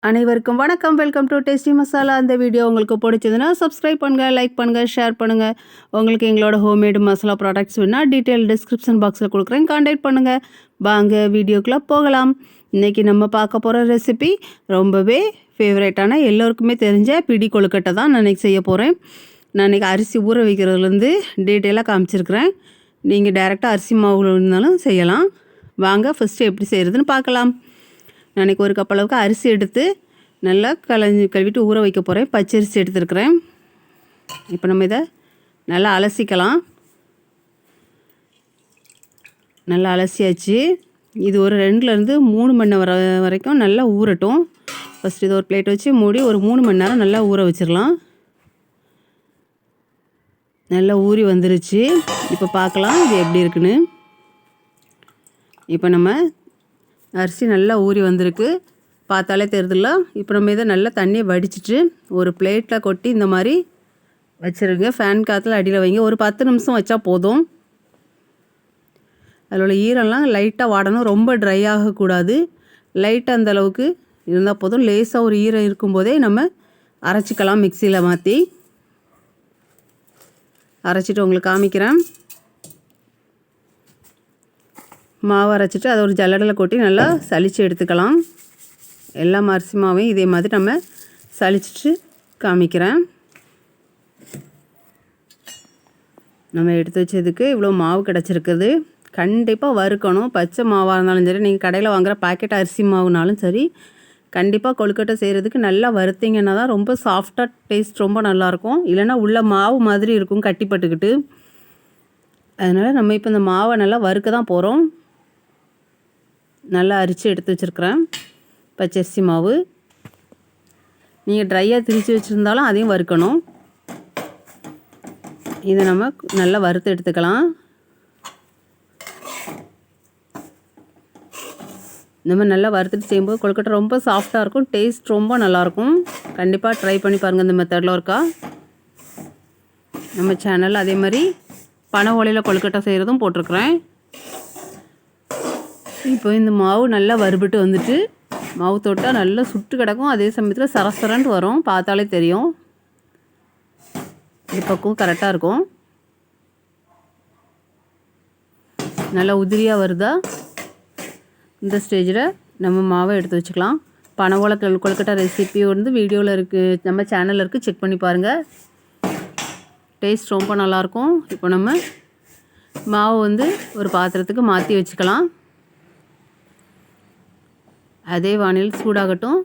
அனைவருக்கும் வணக்கம். Welcome to tasty masala. அந்த வீடியோ உங்களுக்கு பிடிச்சதுன்னா சப்ஸ்கிரைப் பண்ணுங்கள், லைக் பண்ணுங்கள், ஷேர் பண்ணுங்கள். உங்களுக்கு எங்களோட ஹோம்மேடு மசாலா ப்ராடக்ட்ஸ் வேணால் டீட்டெயில் டிஸ்கிரிப்ஷன் பாக்ஸில் கொடுக்குறேன், கான்டாக்ட் பண்ணுங்கள். வாங்க வீடியோக்குள்ளே போகலாம். இன்றைக்கி நம்ம பார்க்க போகிற ரெசிபி ரொம்பவே ஃபேவரேட்டான எல்லோருக்குமே தெரிஞ்ச பிடி கொழுக்கட்டை தான் நான் இன்றைக்கி செய்ய போகிறேன். நான் இன்றைக்கி அரிசி ஊற வைக்கிறதுலேருந்து டீட்டெயிலாக காமிச்சிருக்கிறேன். நீங்கள் டைரெக்டாக அரிசி மாவு இருந்தாலும் செய்யலாம். வாங்க ஃபஸ்ட்டு எப்படி செய்கிறதுன்னு பார்க்கலாம். நான் இன்றைக்கி ஒரு கப் அளவுக்கு அரிசி எடுத்து நல்லா கழுவிட்டு ஊற வைக்க போகிறேன். பச்சரிசி எடுத்துருக்கிறேன். இப்போ நம்ம இதை நல்லா அலசிக்கலாம். நல்லா அலசியாச்சு. இது ஒரு 2-3 மணி நேரம் வரைக்கும் நல்லா ஊறட்டும். ஃபஸ்ட்டு இதை ஒரு பிளேட் வச்சு மூடி ஒரு 3 மணி நேரம் நல்லா ஊற வச்சிடலாம். நல்லா ஊறி வந்துருச்சு. இப்போ பார்க்கலாம் இது எப்படி இருக்குன்னு. இப்போ நம்ம அரிசி நல்லா ஊறி வந்திருக்கு, பார்த்தாலே தெரியுதுல்ல. இப்போ நம்ம இதை நல்லா தண்ணியை வடிச்சிட்டு ஒரு பிளேட்டில் கொட்டி இந்த மாதிரி வச்சுருங்க. ஃபேன் காற்றுல அடியில் வைங்க. ஒரு 10 நிமிஷம் வச்சா போதும். அதில் உள்ள ஈரம்லாம் லைட்டாக வாடணும், ரொம்ப ட்ரை ஆகக்கூடாது. லைட்டாக அந்த அளவுக்கு இருந்தால் போதும். லேசாக ஒரு ஈரம் இருக்கும்போதே நம்ம அரைச்சிக்கலாம். மிக்சியில் மாற்றி அரைச்சிட்டு உங்களுக்கு காமிக்கிறேன். மாவு அரைச்சிட்டு அதை ஒரு ஜல்லடையில் கொட்டி நல்லா சலித்து எடுத்துக்கலாம். எல்லா அரிசி மாவையும் இதே மாதிரி நம்ம சலிச்சிட்டு காமிக்கிறேன். நம்ம எடுத்து வச்சதுக்கு இவ்வளோ மாவு கிடச்சிருக்குது. கண்டிப்பாக வறுக்கணும். பச்சை மாவாக இருந்தாலும் சரி, நீங்கள் கடையில் வாங்குகிற பாக்கெட் அரிசி மாவுனாலும் சரி, கண்டிப்பாக கொழுக்கட்டை செய்கிறதுக்கு நல்லா வறுத்திங்கன்னா தான் ரொம்ப சாஃப்டாக டேஸ்ட் ரொம்ப நல்லாயிருக்கும். இல்லைன்னா உள்ள மாவு மாதிரி இருக்கும் கட்டிப்பட்டுக்கிட்டு. அதனால் நம்ம இப்போ இந்த மாவை நல்லா வறுக்க தான் போகிறோம். நல்லா அரிச்சு எடுத்து வச்சுருக்கிறேன் பச்சரிசி மாவு. நீங்கள் ட்ரையாக திரித்து வச்சுருந்தாலும் அதையும் வறுக்கணும். இதை நம்ம நல்லா வறுத்து எடுத்துக்கலாம். இந்த மாதிரி நல்லா வறுத்துட்டு செய்யும்போது கொழுக்கட்டை ரொம்ப சாஃப்டாக இருக்கும், டேஸ்ட் ரொம்ப நல்லாயிருக்கும். கண்டிப்பாக ட்ரை பண்ணி பாருங்கள் இந்த மெத்தடில் இருக்கா. நம்ம சேனலில் அதே மாதிரி பனை ஓலையில் கொழுக்கட்டை செய்கிறதும் போட்டிருக்கிறேன். இப்போ இந்த மாவு நல்லா வறுபட்டு வந்துட்டு, மாவு தொட்டால் நல்லா சுட்டு கிடக்கும். அதே சமயத்தில் சரசரன்ட்டு வரும், பார்த்தாலே தெரியும். இது பக்கம் கரெக்டாக இருக்கும். நல்லா உதிரியாக வருதா, இந்த ஸ்டேஜில் நம்ம மாவை எடுத்து வச்சுக்கலாம். பனை ஓலை கொழுக்கட்டை ரெசிபி வந்து வீடியோவில் இருக்குது, நம்ம சேனலில் இருக்குது, செக் பண்ணி பாருங்கள். டேஸ்ட் ரொம்ப நல்லாயிருக்கும். இப்போ நம்ம மாவு வந்து ஒரு பாத்திரத்துக்கு மாற்றி வச்சுக்கலாம். அதே வானிலையில் சூடாகட்டும்.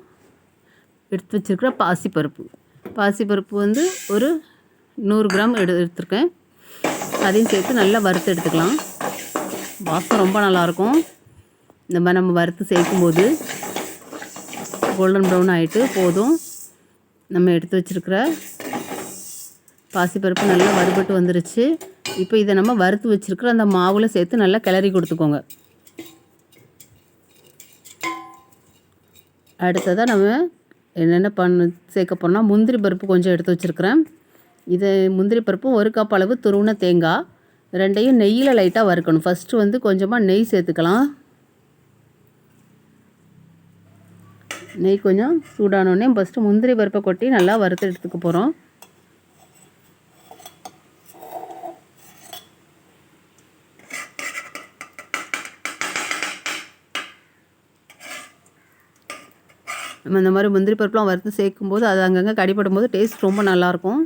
எடுத்து வச்சுருக்கிற பாசிப்பருப்பு வந்து ஒரு 100 கிராம் எடுத்துருக்கேன். அதையும் சேர்த்து நல்லா வறுத்து எடுத்துக்கலாம். வாசம் ரொம்ப நல்லாயிருக்கும். இந்த மாதிரி நம்ம வறுத்து சேர்க்கும்போது கோல்டன் ப்ரௌன் ஆகிட்டு போதும். நம்ம எடுத்து வச்சுருக்கிற பாசிப்பருப்பு நல்லா வறுபட்டு வந்துருச்சு. இப்போ இதை நம்ம வறுத்து வச்சுருக்கிற அந்த மாவில் சேர்த்து நல்லா கிளறி கொடுத்துக்கோங்க. அடுத்ததாக நம்ம என்னென்ன சேர்க்க போகிறோம்னா, முந்திரி பருப்பு கொஞ்சம் எடுத்து வச்சுருக்கிறேன். இது முந்திரி பருப்பு 1 கப் அளவு துருவின தேங்காய், ரெண்டையும் நெய்யில் லைட்டாக வறுக்கணும். ஃபஸ்ட்டு வந்து கொஞ்சமாக நெய் சேர்த்துக்கலாம். நெய் கொஞ்சம் சூடானோடனே ஃபஸ்ட்டு முந்திரி பருப்பை கொட்டி நல்லா வறுத்து எடுத்துக்க போகிறோம். நம்ம இந்த மாதிரி முந்திரி பருப்புலாம் வறுத்து சேர்க்கும்போது அது அங்கங்கே கடிப்படும் போது டேஸ்ட் ரொம்ப நல்லாயிருக்கும்.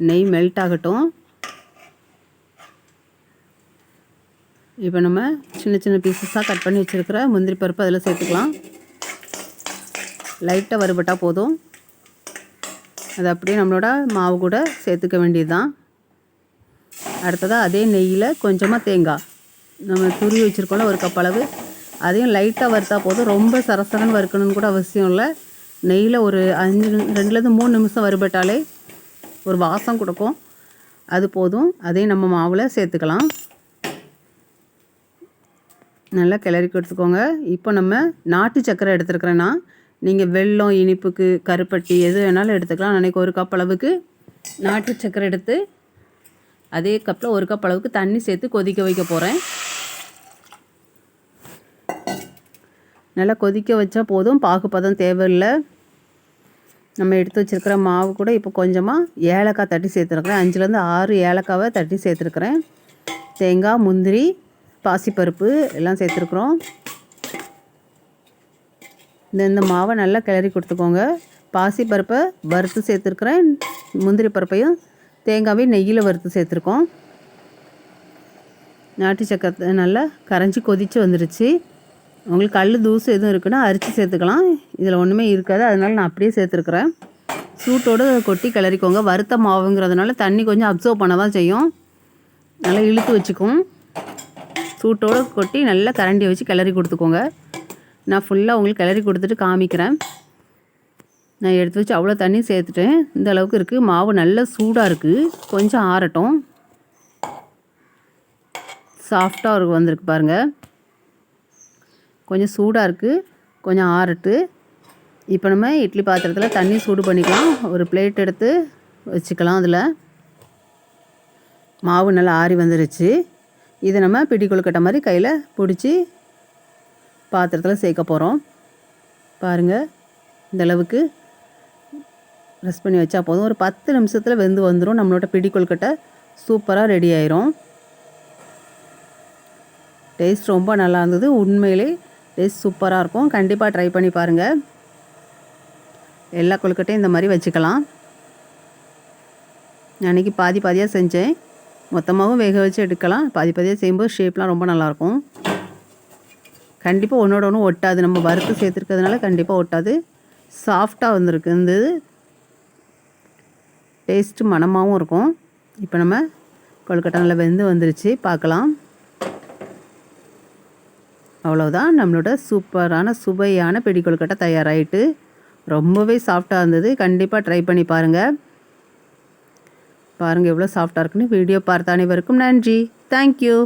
நெய் மெல்ட் ஆகட்டும். இப்போ நம்ம சின்ன சின்ன பீசஸாக கட் பண்ணி வச்சுருக்கிற முந்திரி பருப்பு அதில் சேர்த்துக்கலாம். லைட்டாக வறுபட்டால் போதும். அது அப்படியே நம்மளோட மாவு கூட சேர்த்துக்க வேண்டியது தான். அடுத்ததாக அதே நெய்யில் கொஞ்சமாக தேங்காய் நம்ம துருவி வச்சுருக்கோம்ல 1 கப் அளவு, அதையும் லைட்டாக வறுத்தா போதும். ரொம்ப சரசரன்னு வறுக்கணும்னு கூட அவசியம் இல்லை. நெய்யில் ஒரு 2-3 நிமிஷம் வறுபட்டாலே ஒரு வாசம் கொடுக்கும், அது போதும். அதையும் நம்ம மாவில் சேர்த்துக்கலாம். நல்லா கிளறி கொடுத்துக்கோங்க. இப்போ நம்ம நாட்டு சர்க்கரை எடுத்துருக்குறேன்னா, நீங்கள் வெல்லம், இனிப்புக்கு கருப்பட்டி எது வேணாலும் எடுத்துக்கலாம். அன்றைக்கி 1 கப் அளவுக்கு நாட்டு சர்க்கரை எடுத்து அதே கப்பில் 1 கப் அளவுக்கு தண்ணி சேர்த்து கொதிக்க வைக்க போகிறேன். நல்லா கொதிக்க வச்சா போதும், பாகுப்பதம் தேவையில்லை. நம்ம எடுத்து வச்சுருக்கிற மாவு கூட இப்போ கொஞ்சமாக ஏலக்காய் தட்டி சேர்த்துருக்குறேன். 5லேருந்து 6 ஏலக்காவை தட்டி சேர்த்துருக்குறேன். தேங்காய், முந்திரி, பாசிப்பருப்பு எல்லாம் சேர்த்துருக்குறோம். இந்த மாவை நல்லா கிளறி கொடுத்துக்கோங்க. பாசிப்பருப்பை வறுத்து சேர்த்துருக்குறேன். முந்திரி பருப்பையும் தேங்காவையும் நெய்யில் வறுத்து சேர்த்துருக்கோம். நாட்டு சக்கரை நல்லா கரைஞ்சி கொதித்து வந்துடுச்சு. உங்களுக்கு கல் தூசு எதுவும் இருக்குன்னா அரிச்சு சேர்த்துக்கலாம். இதில் ஒன்றுமே இருக்காது, அதனால நான் அப்படியே சேர்த்துருக்குறேன். சூட்டோடு கொட்டி கிளறிக்கோங்க. வறுத்த மாவுங்கிறதுனால தண்ணி கொஞ்சம் அப்சர்வ் பண்ண தான் செய்யும், நல்லா இழுத்து வச்சுக்கும். சூட்டோடு கொட்டி நல்லா கரண்டியை வச்சு கிளறி கொடுத்துக்கோங்க. நான் ஃபுல்லாக உங்களுக்கு கிளறி கொடுத்துட்டு காமிக்கிறேன். நான் எடுத்து வச்சு அவ்வளோ தண்ணி சேர்த்துட்டேன். இந்த அளவுக்கு இருக்குது. மாவு நல்லா சூடாக இருக்குது, கொஞ்சம் ஆறட்டும். சாஃப்டாக வந்திருக்கு பாருங்கள். கொஞ்சம் சூடாக இருக்குது, கொஞ்சம் ஆறட்டு. இப்போ நம்ம இட்லி பாத்திரத்தில் தண்ணி சூடு பண்ணிக்கலாம். ஒரு பிளேட் எடுத்து வச்சுக்கலாம். அதில் மாவு நல்லா ஆறி வந்துருச்சு. இதை நம்ம பிடி கொழுக்கட்டை மாதிரி கையில் பிடிச்சி பாத்திரத்தில் சேர்க்க போகிறோம். பாருங்கள், இந்தளவுக்கு ப்ரெஸ் பண்ணி வச்சா போதும். ஒரு 10 நிமிஷத்தில் வெந்து வந்துடும். நம்மளோட பிடி கொழுக்கட்டை சூப்பராக ரெடி ஆயிரும். டேஸ்ட் ரொம்ப நல்லா இருந்தது. உண்மையிலே டேஸ்ட் சூப்பராக இருக்கும். கண்டிப்பாக ட்ரை பண்ணி பாருங்கள். எல்லா கொழுக்கட்டையும் இந்த மாதிரி வச்சுக்கலாம். நான் அன்றைக்கி பாதி பாதியாக செஞ்சேன். மொத்தமாகவும் வேக வச்சு எடுக்கலாம். பாதி பாதியாக செய்யும்போது ஷேப்லாம் ரொம்ப நல்லாயிருக்கும். கண்டிப்பாக ஒன்றோட ஒன்று ஒட்டாது. நம்ம வறுத்து சேர்த்துருக்கிறதுனால கண்டிப்பாக ஒட்டாது. சாஃப்டாக வந்திருக்கு. இந்த டேஸ்ட்டு மணமாகவும் இருக்கும். இப்போ நம்ம கொழுக்கட்டை நல்லா வெந்து வந்துருச்சு, பார்க்கலாம். அவ்வளோதான், நம்மளோட சூப்பரான சுவையான பிடி கொழுக்கட்டை தயாராகிட்டு. ரொம்பவே சாஃப்டாக இருந்தது. கண்டிப்பாக ட்ரை பண்ணி பாருங்கள். பாருங்கள் எவ்வளோ சாஃப்டாக இருக்குன்னு. வீடியோ பார்த்த அனைவருக்கும் நன்றி. தேங்க்யூ.